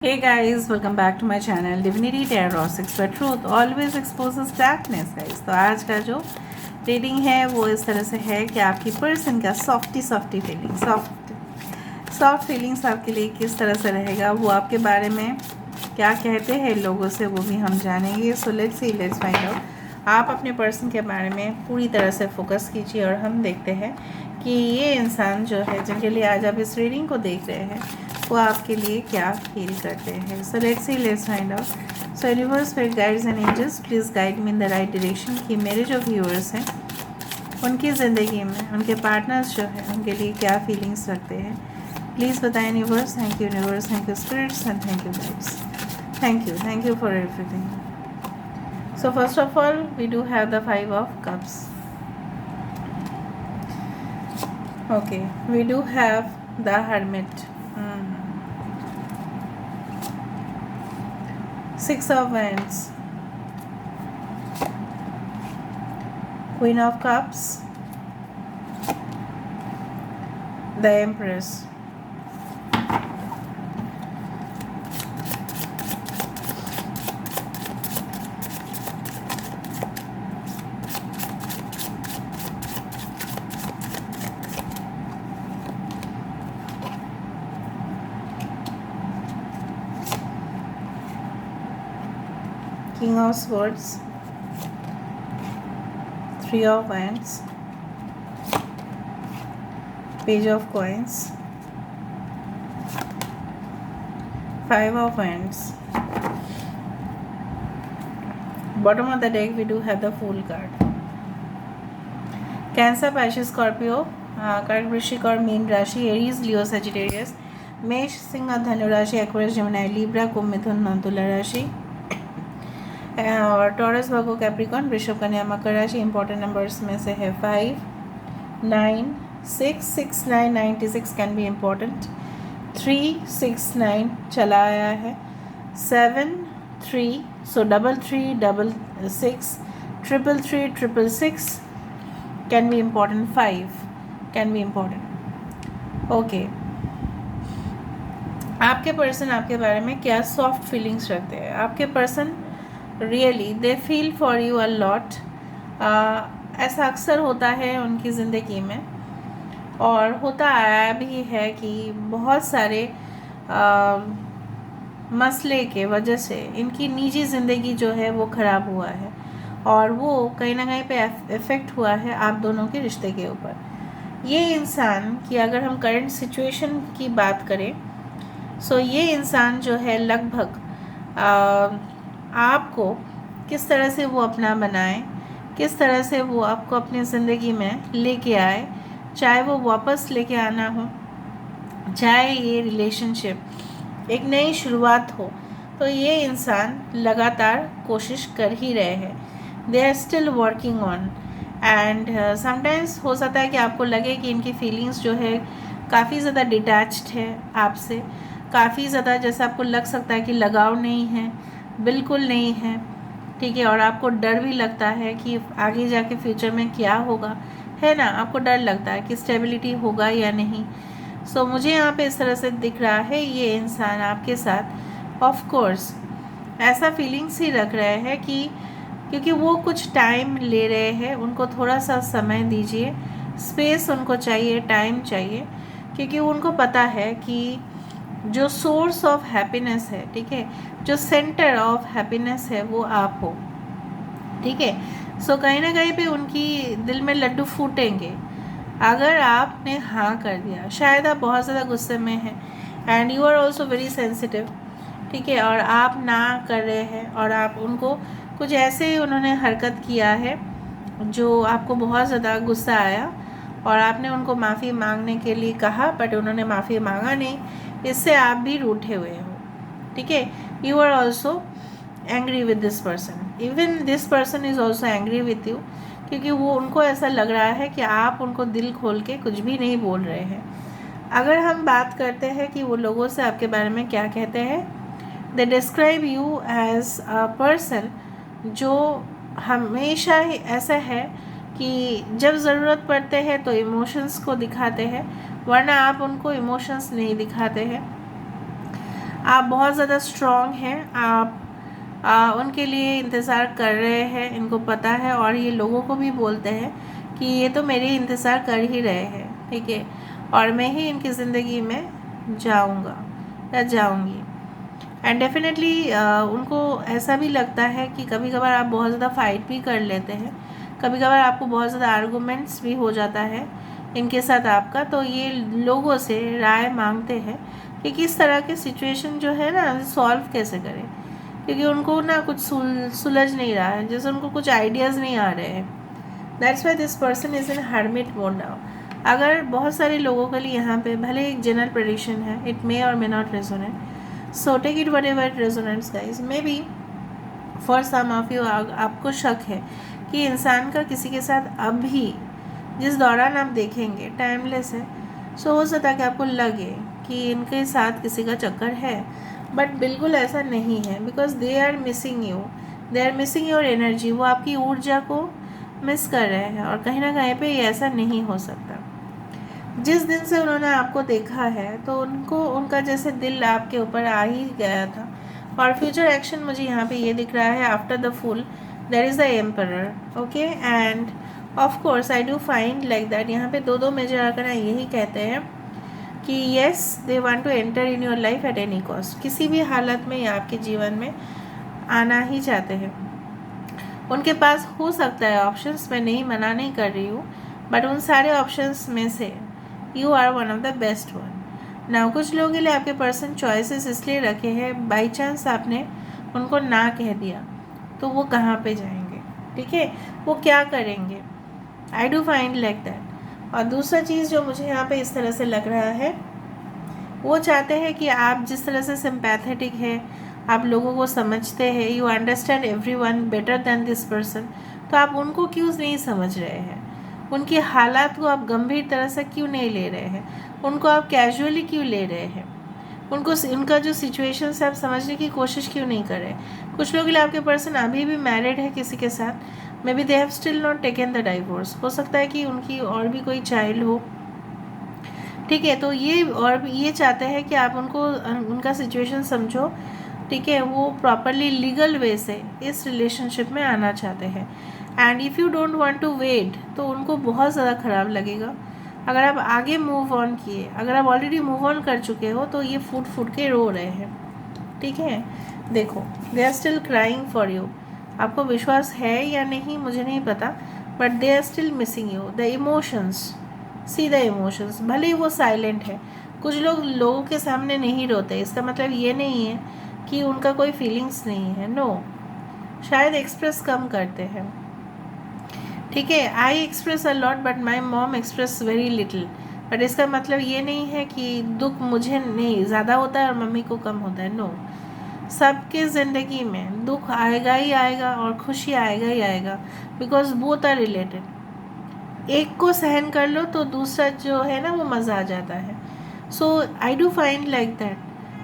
Hey guys, welcome back to my channel Divinity Tarot 6 where truth always exposes darkness guys। तो आज का जो reading है वो इस तरह से है कि आपकी पर्सन का सॉफ्टी फीलिंग्स आपके लिए किस तरह से रहेगा, वो आपके बारे में क्या कहते हैं लोगों से, वो भी हम जानेंगे। सो लेट्स फाइंड आउट। आप अपने पर्सन के बारे में पूरी तरह से फोकस कीजिए और हम देखते हैं कि ये इंसान जो है जिनके लिए आज आप इस रीडिंग को देख रहे हैं वो आपके लिए क्या फील करते हैं। So let's find out. So universe, spirit guides and angels, please guide me in the right direction कि मेरे जो व्यूअर्स हैं उनकी ज़िंदगी में उनके पार्टनर्स जो है उनके लिए क्या फीलिंग्स रखते हैं। प्लीज़ बताएं universe. Thank you spirits and thank you guides. Thank you for everything. So first of all we do have the 5 of Cups. Okay, we do have the Hermit. 6 of Wands, Queen of Cups, the Empress, King of Swords, 3 of Wands, Page of Coins, 5 of Wands. Bottom of the deck we do have the Fool card. Cancer, Pisces, Scorpio, कर्क, वृश्चिक और mean राशि, Aries, लियो, Sagittarius, मेष, सिंह और धनु राशि, Aquarius, Gemini, Libra, कुंभ, मिथुन और तुला राशि, और टॉरस, वर्गो, कैप्रिकॉर्न, वृषभ, कन्या, मकर राशि। इंपॉर्टेंट नंबर्स में से है 5, 9, 6, 6, 9, 96 कैन बी इम्पॉर्टेंट, 3, 6, 9 चला आया है, 7, 3, सो 3, 3, 6, 3, 3, 6 can be important, 5 can be important. Okay, आपके पर्सन आपके बारे में क्या सॉफ्ट फीलिंग्स रखते हैं। आपके person really they feel for you a lot. ऐसा अक्सर होता है उनकी ज़िंदगी में और होता आया भी है कि बहुत सारे मसले के वजह से इनकी निजी ज़िंदगी जो है वो ख़राब हुआ है और वो कहीं ना कहीं पे इफ़ेक्ट हुआ है आप दोनों के रिश्ते के ऊपर। ये इंसान की अगर हम करंट सिचुएशन की बात करें, सो ये इंसान जो है लगभग आपको किस तरह से वो अपना बनाए, किस तरह से वो आपको अपनी ज़िंदगी में लेके आए, चाहे वो वापस लेके आना हो, चाहे ये रिलेशनशिप एक नई शुरुआत हो, तो ये इंसान लगातार कोशिश कर ही रहे हैं। They are still working on and sometimes हो सकता है कि आपको लगे कि इनकी फीलिंग्स जो है काफ़ी ज़्यादा डिटैच्ड है आपसे, काफ़ी ज़्यादा जैसा आपको लग सकता है कि लगाव नहीं है, बिल्कुल नहीं है, ठीक है। और आपको डर भी लगता है कि आगे जाके फ्यूचर में क्या होगा, है ना, आपको डर लगता है कि स्टेबिलिटी होगा या नहीं। सो मुझे यहाँ पे इस तरह से दिख रहा है ये इंसान आपके साथ ऑफ कोर्स ऐसा फीलिंग्स ही रख रहे हैं कि क्योंकि वो कुछ टाइम ले रहे हैं, उनको थोड़ा सा समय दीजिए, स्पेस उनको चाहिए, टाइम चाहिए, क्योंकि उनको पता है कि जो सोर्स ऑफ हैप्पीनेस है, ठीक है, जो सेंटर ऑफ हैप्पीनेस है वो आप हो, ठीक है। सो कहीं ना कहीं पे उनकी दिल में लड्डू फूटेंगे अगर आपने हाँ कर दिया। शायद आप बहुत ज़्यादा गुस्से में हैं and you are also very sensitive, ठीक है, और आप ना कर रहे हैं और आप उनको कुछ ऐसे ही उन्होंने हरकत किया है जो आपको बहुत ज़्यादा गुस्सा आया और आपने उनको माफ़ी मांगने के लिए कहा बट उन्होंने माफ़ी मांगा नहीं, इससे आप भी रूठे हुए हो, ठीक है। You are also angry with this person, even this person is also angry with you, क्योंकि वो उनको ऐसा लग रहा है कि आप उनको दिल खोल के कुछ भी नहीं बोल रहे हैं। अगर हम बात करते हैं कि वो लोगों से आपके बारे में क्या कहते हैं, they describe you as a person जो हमेशा ही ऐसा है कि जब ज़रूरत पड़ते हैं तो इमोशंस को दिखाते हैं, वरना आप उनको इमोशंस नहीं दिखाते हैं। आप बहुत ज़्यादा स्ट्रॉन्ग हैं, आप उनके लिए इंतज़ार कर रहे हैं, इनको पता है, और ये लोगों को भी बोलते हैं कि ये तो मेरे इंतज़ार कर ही रहे हैं, ठीक है, और मैं ही इनकी ज़िंदगी में जाऊंगा या जाऊंगी। एंड डेफिनेटली उनको ऐसा भी लगता है कि कभी कभार आप बहुत ज़्यादा फाइट भी कर लेते हैं, कभी कभार आपको बहुत ज़्यादा आर्गूमेंट्स भी हो जाता है इनके साथ आपका, तो ये लोगों से राय मांगते हैं कि किस तरह के सिचुएशन जो है ना सॉल्व कैसे करें, क्योंकि उनको ना कुछ सुलझ नहीं रहा है, जैसे उनको कुछ आइडियाज़ नहीं आ रहे हैं। That's why this person is in hermit mode now. अगर बहुत सारे लोगों के लिए यहाँ पे भले एक जनरल प्रेडिक्शन है, इट मे और may not resonate, so take it whatever it resonates guys. Maybe for some of you आपको शक है कि इंसान का किसी के साथ अभी जिस दौरान आप देखेंगे टाइमलेस है, सो हो सकता है कि आपको लगे कि इनके साथ किसी का चक्कर है, बट बिल्कुल ऐसा नहीं है, because they are missing you, they are missing your energy. वो आपकी ऊर्जा को मिस कर रहे हैं, और कहीं ना कहीं पे ये ऐसा नहीं हो सकता। जिस दिन से उन्होंने आपको देखा है तो उनको उनका जैसे दिल आपके ऊपर आ ही गया था। और फ्यूचर एक्शन मुझे यहाँ पे ये दिख रहा है, after the fool there is the emperor, okay, and of course I do find like that. यहाँ पे दो मेजर आकर यही कहते हैं कि yes they want to enter in your life at any cost. किसी भी हालत में ये आपके जीवन में आना ही चाहते हैं। उनके पास हो सकता है ऑप्शंस, मैं नहीं मना नहीं कर रही हूँ, बट उन सारे ऑप्शंस में से you are one of the best one. ना कुछ लोगों के लिए आपके पर्सन चॉइसेस इसलिए रखे हैं, बाई चांस आपने उनको ना कह दिया तो वो कहाँ पे जाएंगे, ठीक है, वो क्या करेंगे, आई डू फाइंड लाइक दैट। और दूसरा चीज़ जो मुझे यहाँ पे इस तरह से लग रहा है, वो चाहते हैं कि आप जिस तरह से सिंपैथेटिक है, आप लोगों को समझते हैं, you understand every one better than this person, तो आप उनको क्यों नहीं समझ रहे हैं, उनकी हालात को आप गंभीर तरह से क्यों नहीं ले रहे हैं, उनको आप कैजुअली क्यों ले रहे हैं, उनको उनका जो सिचुएशन है आप समझने की कोशिश क्यों नहीं कर रहे। कुछ लोगों के लिए आपके पर्सन अभी भी मैरिड है किसी के साथ, may be they have still not taken the divorce, हो सकता है कि उनकी और भी कोई चाइल्ड हो, ठीक है, तो ये और ये चाहते हैं कि आप उनको उनका सिचुएशन समझो, ठीक है, वो प्रॉपरली लीगल वे से इस रिलेशनशिप में आना चाहते हैं। And if you don't want to wait, तो उनको बहुत ज़्यादा ख़राब लगेगा अगर आप आगे मूव ऑन किए। अगर आप ऑलरेडी मूव ऑन कर चुके हो तो ये फूट फूट के रो रहे हैं, ठीक है। देखो, they are still crying for you. आपको विश्वास है या नहीं मुझे नहीं पता, but they are still missing you. The emotions, see the emotions, भले ही वो साइलेंट है। कुछ लोग लोगों के सामने नहीं रोते, इसका मतलब ये नहीं है कि उनका कोई फीलिंग्स नहीं है, नो, शायद एक्सप्रेस कम करते हैं, ठीक है। I express a lot but my mom express very little, but इसका मतलब ये नहीं है कि दुख मुझे नहीं ज़्यादा होता है और मम्मी को कम होता है, नो। सबके ज़िंदगी में दुख आएगा ही आएगा और खुशी आएगा ही आएगा, बिकॉज बोथ आर रिलेटेड। एक को सहन कर लो तो दूसरा जो है ना वो मज़ा आ जाता है। So I do find like that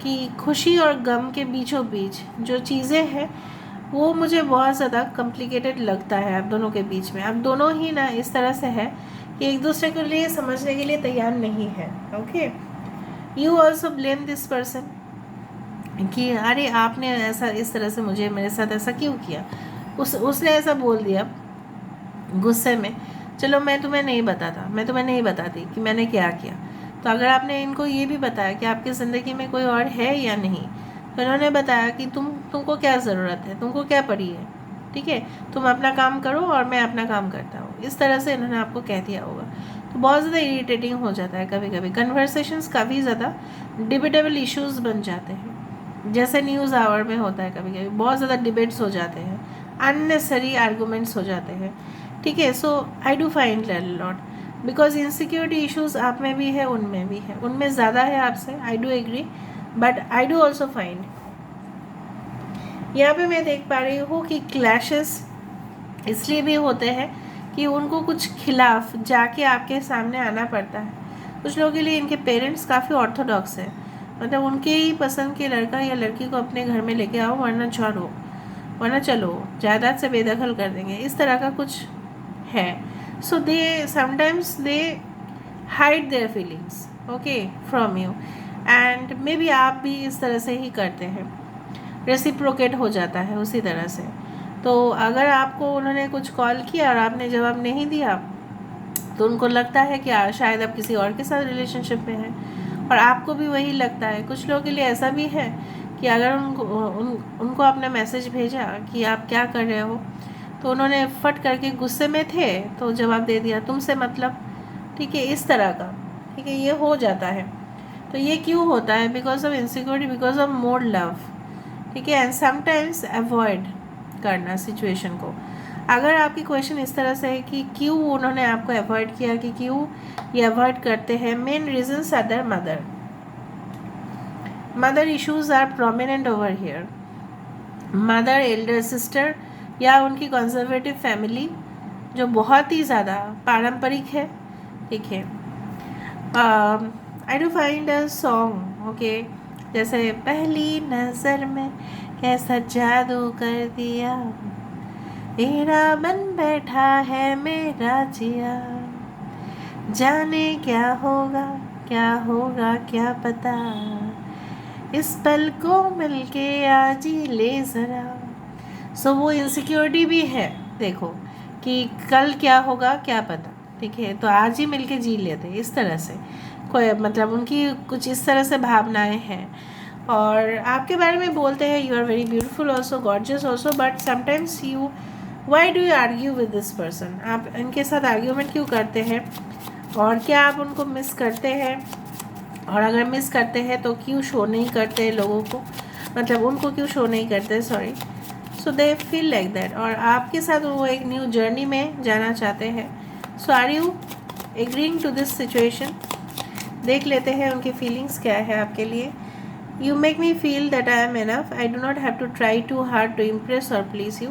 कि खुशी और गम के बीचों बीच जो चीज़ें हैं वो मुझे बहुत ज़्यादा कॉम्प्लिकेटेड लगता है आप दोनों के बीच में। आप दोनों ही ना इस तरह से है कि एक दूसरे के लिए समझने के लिए तैयार नहीं है, okay. You also blame this person कि अरे आपने ऐसा इस तरह से मुझे मेरे साथ ऐसा क्यों किया, उसने ऐसा बोल दिया गुस्से में। चलो मैं तुम्हें नहीं बताती कि मैंने क्या किया। तो अगर आपने इनको ये भी बताया कि आपकी ज़िंदगी में कोई और है या नहीं, तो इन्होंने बताया कि तुमको क्या ज़रूरत है, तुमको क्या पड़ी है, ठीक है, तुम अपना काम करो और मैं अपना काम करता हूँ, इस तरह से इन्होंने आपको कह दिया होगा। तो बहुत ज़्यादा इरिटेटिंग हो जाता है कभी कभी, कन्वर्सेशंस काफ़ी ज़्यादा डिबेटेबल इश्यूज़ बन जाते हैं, जैसे न्यूज़ आवर में होता है कभी कभी, बहुत ज़्यादा डिबेट्स हो जाते हैं, अननेसेसरी आर्गूमेंट्स हो जाते हैं, ठीक है। So I do find lot, because insecurity issues आप में भी है, उनमें भी है, उनमें ज़्यादा है आपसे, I do agree, but I do also find यहाँ पे मैं देख पा रही हूँ कि क्लैशेस इसलिए भी होते हैं कि उनको कुछ खिलाफ जाके आपके सामने आना पड़ता है। कुछ लोगों के लिए इनके पेरेंट्स काफ़ी ऑर्थोडॉक्स है, मतलब उनके ही पसंद के लड़का या लड़की को अपने घर में लेके आओ, वरना चलो जायदाद से बेदखल कर देंगे, इस तरह का कुछ है। So they sometimes they hide their feelings, okay, from you, and maybe आप भी इस तरह से ही करते हैं, रेसिप्रोकेट हो जाता है उसी तरह से। तो अगर आपको उन्होंने कुछ कॉल किया और आपने जवाब नहीं दिया तो उनको लगता है कि शायद आप किसी और के साथ रिलेशनशिप में हैं, और आपको भी वही लगता है। कुछ लोगों के लिए ऐसा भी है कि अगर उनको आपने मैसेज भेजा कि आप क्या कर रहे हो, तो उन्होंने फट करके गुस्से में थे तो जवाब दे दिया तुमसे मतलब, ठीक है, इस तरह का, ठीक है, ये हो जाता है। तो ये क्यों होता है? Because of insecurity, because of more love, ठीक है, एंड समटाइम्स अवॉइड करना सिचुएशन को। अगर आपकी क्वेश्चन इस तरह से है कि क्यों उन्होंने आपको अवॉइड किया, कि क्यों ये अवॉइड करते हैं, main reasons are there mother issues are prominent over here. Mother, elder sister या उनकी कंजर्वेटिव फैमिली जो बहुत ही ज़्यादा पारंपरिक है, ठीक है। आई do find a song, okay, जैसे पहली नज़र में कैसा जादू कर दिया, तेरा बन बैठा है मेरा जिया, जाने क्या होगा क्या पता, इस पल को मिलके आज ही ले ज़रा। सो वो इनसिक्योरिटी भी है, देखो, कि कल क्या होगा क्या पता, ठीक है, तो आज ही मिलके जी लेते, इस तरह से कोई मतलब उनकी कुछ इस तरह से भावनाएं हैं। और आपके बारे में बोलते हैं you are very beautiful also, gorgeous also, but sometimes you why do you argue with this person, आप इनके साथ आर्ग्यूमेंट क्यों करते हैं, और क्या आप उनको मिस करते हैं, और अगर मिस करते हैं तो क्यों शो नहीं करते लोगों को, मतलब उनको क्यों शो नहीं करते, sorry, so they feel like that, और आपके साथ वो एक न्यू जर्नी में जाना चाहते हैं। So are you agreeing to this situation? देख लेते हैं उनकी फीलिंग्स क्या है आपके लिए। You make me feel that I am enough, I do not have to try too hard to impress और please you,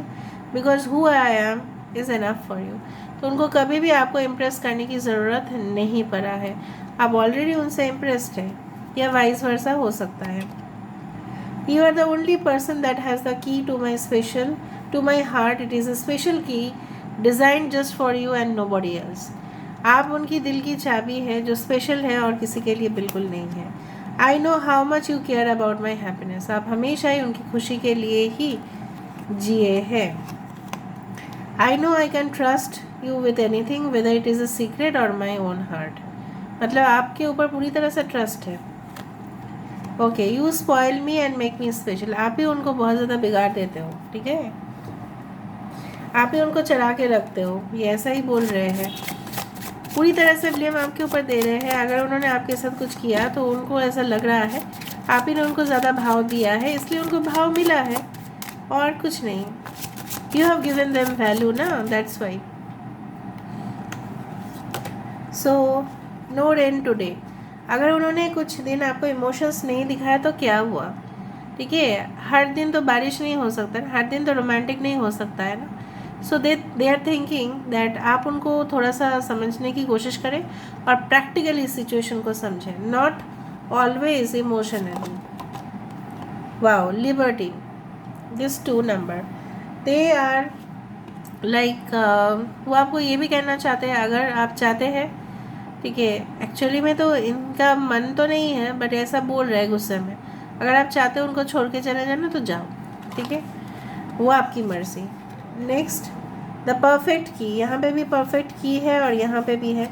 because who I am is enough for you. तो उनको कभी भी आपको इम्प्रेस करने की ज़रूरत नहीं पड़ा है, आप ऑलरेडी उनसे इम्प्रेस्ड हैं, या वाइस वर्सा हो सकता है। You are the only person that has the key to my heart. It is a special key designed just for you and nobody else. आप उनकी दिल की चाबी है जो स्पेशल है और किसी के लिए बिल्कुल नहीं है। I know how much you care about my happiness. आप हमेशा ही उनकी खुशी के लिए ही जिए हैं। I know I can trust you with anything, whether it is a secret or my own heart. मतलब आपके ऊपर पूरी तरह से ट्रस्ट है। Okay, you spoil me and make me special, आप ही उनको बहुत ज़्यादा बिगाड़ देते हो, ठीक है, आप ही उनको चढ़ा के रखते हो, ये ऐसा ही बोल रहे हैं, पूरी तरह से ब्लेम आपके ऊपर दे रहे हैं। अगर उन्होंने आपके साथ कुछ किया तो उनको ऐसा लग रहा है आप ही ने उनको ज़्यादा भाव दिया है, इसलिए उनको भाव मिला है, और कुछ नहीं। You have given them value ना, that's why. So no rain today. अगर उन्होंने कुछ दिन आपको इमोशंस नहीं दिखाया तो क्या हुआ, ठीक है, हर दिन तो बारिश नहीं हो सकता ना, हर दिन तो रोमांटिक नहीं हो सकता है ना। सो दे आर थिंकिंग दैट आप उनको थोड़ा सा समझने की कोशिश करें और प्रैक्टिकली इस सिचुएशन को समझें, not always emotionally. Wow, liberty, this 2 number, they are like, वो आपको ये भी कहना चाहते हैं, अगर आप चाहते हैं, ठीक है, एक्चुअली में तो इनका मन तो नहीं है, बट ऐसा बोल रहे हैं गुस्से में, अगर आप चाहते हो उनको छोड़ के चले जाना तो जाओ, ठीक है, वो आपकी मर्जी। नेक्स्ट, द परफेक्ट की, यहाँ पे भी परफेक्ट की है और यहाँ पे भी है।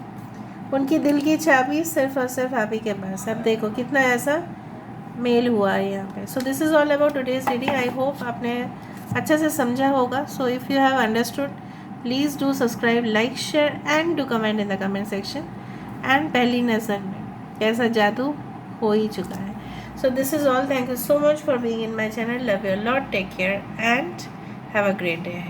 उनकी दिल की चाबी सिर्फ और सिर्फ आप ही के पास। अब देखो कितना ऐसा मेल हुआ है यहाँ पे। So this is all about today's reading. I hope आपने अच्छे से समझा होगा। So if you have understood, please do subscribe, like, share and do comment in the comment section. And पहली नज़र में कैसा जादू हो ही चुका है। So this is all, thank you so much for being in my channel, love you lot, take care and have a great day.